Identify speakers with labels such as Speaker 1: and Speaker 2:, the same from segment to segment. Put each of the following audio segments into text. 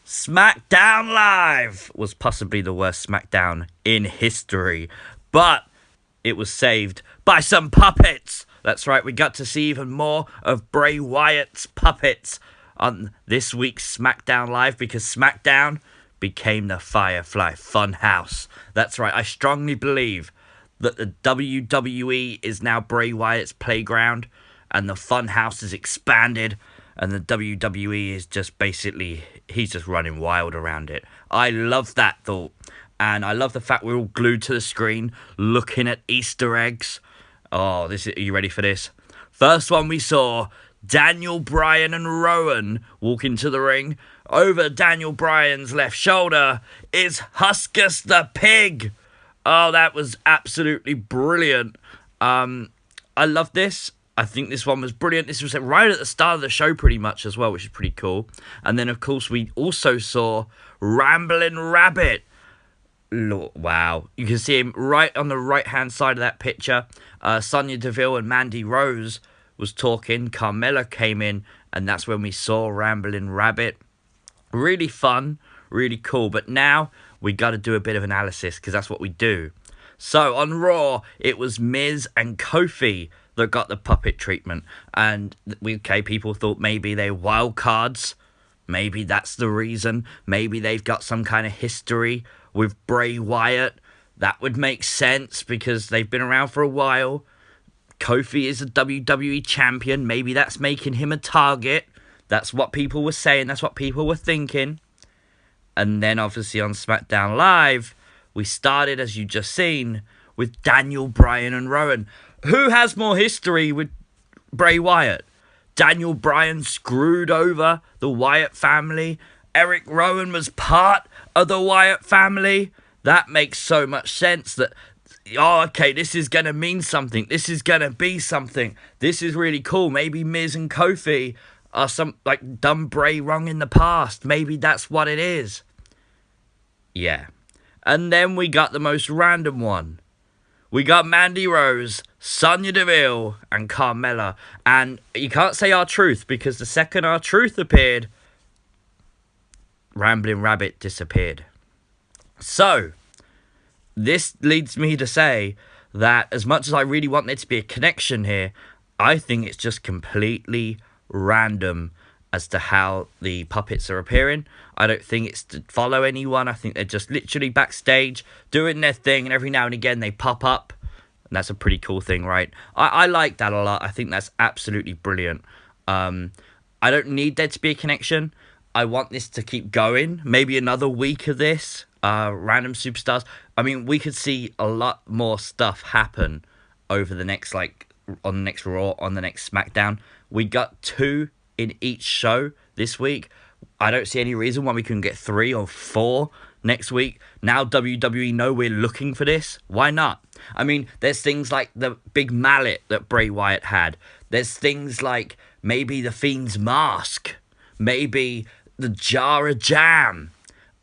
Speaker 1: Smackdown Live was possibly the worst Smackdown in history, but it was saved by some puppets. That's right, we got to see even more of Bray Wyatt's puppets on this week's Smackdown Live because Smackdown became the Firefly Funhouse. That's right, I strongly believe that the WWE is now Bray Wyatt's playground and the Funhouse is expanded and the WWE is just basically, he's just running wild around it. I love that thought. And I love the fact we're all glued to the screen looking at Easter eggs. Oh, are you ready for this? First one we saw, Daniel Bryan and Rowan walk into the ring. Over Daniel Bryan's left shoulder is Husky the pig. Oh, that was absolutely brilliant. I love this. I think this one was brilliant. This was right at the start of the show pretty much as well, which is pretty cool. And then, of course, we also saw Ramblin Rabbit. Wow. You can see him right on the right-hand side of that picture. Sonya, Deville and Mandy Rose was talking. Carmella came in, and that's when we saw Ramblin Rabbit. Really fun, really cool. But now we got to do a bit of analysis because that's what we do. So on Raw, it was Miz and Kofi that got the puppet treatment. And people thought maybe they're wild cards. Maybe that's the reason. Maybe they've got some kind of history with Bray Wyatt. That would make sense because they've been around for a while. Kofi is a WWE champion. Maybe that's making him a target. That's what people were saying. That's what people were thinking. And then obviously on SmackDown Live, we started, as you just seen, with Daniel Bryan and Rowan. Who has more history with Bray Wyatt? Daniel Bryan screwed over the Wyatt family. Eric Rowan was part of the Wyatt family. That makes so much sense that, oh, okay, this is going to mean something. This is going to be something. This is really cool. Maybe Miz and Kofi are done Bray wrong in the past. Maybe that's what it is. Yeah. And then we got the most random one. We got Mandy Rose, Sonya Deville, and Carmella. And you can't say R-Truth because the second R-Truth appeared, Ramblin Rabbit disappeared. So, this leads me to say that as much as I really want there to be a connection here, I think it's just completely random as to how the puppets are appearing. I don't think it's to follow anyone. I think they're just literally backstage doing their thing, and every now and again they pop up. And that's a pretty cool thing, right? I like that a lot. I think that's absolutely brilliant. I don't need there to be a connection. I want this to keep going. Maybe another week of this. Random superstars. I mean, we could see a lot more stuff happen over the next, on the next Raw, on the next SmackDown. We got 2 in each show this week. I don't see any reason why we couldn't get 3 or 4 next week. Now WWE know we're looking for this. Why not? I mean, there's things like the big mallet that Bray Wyatt had. There's things like maybe the Fiend's mask. Maybe the jar of jam.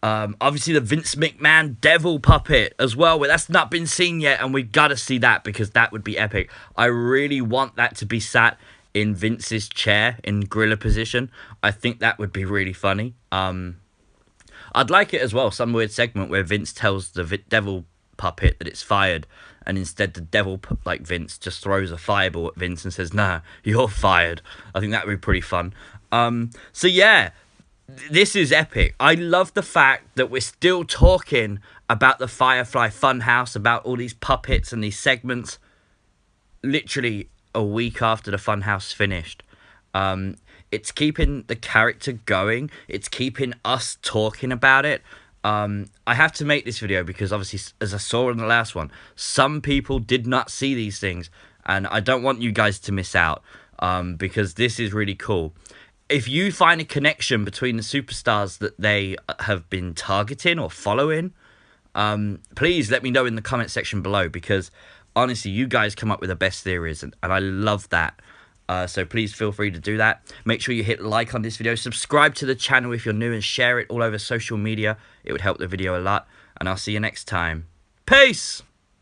Speaker 1: Obviously the Vince McMahon Deville puppet as well. But that's not been seen yet, and we've got to see that because that would be epic. I really want that to be sat in Vince's chair in gorilla position. I think that would be really funny. I'd like it as well, some weird segment where Vince tells the Devil puppet that it's fired, and instead the Devil, Vince, just throws a fireball at Vince and says, "Nah, you're fired." I think that would be pretty fun. So yeah, this is epic. I love the fact that we're still talking about the Firefly Funhouse, about all these puppets and these segments, literally a week after the Funhouse finished. It's keeping the character going. It's keeping us talking about it. I have to make this video because obviously, as I saw in the last one, some people did not see these things, and I don't want you guys to miss out because this is really cool. If you find a connection between the superstars that they have been targeting or following, please let me know in the comment section below because honestly, you guys come up with the best theories, and I love that. So please feel free to do that. Make sure you hit like on this video. Subscribe to the channel if you're new and share it all over social media. It would help the video a lot. And I'll see you next time. Peace!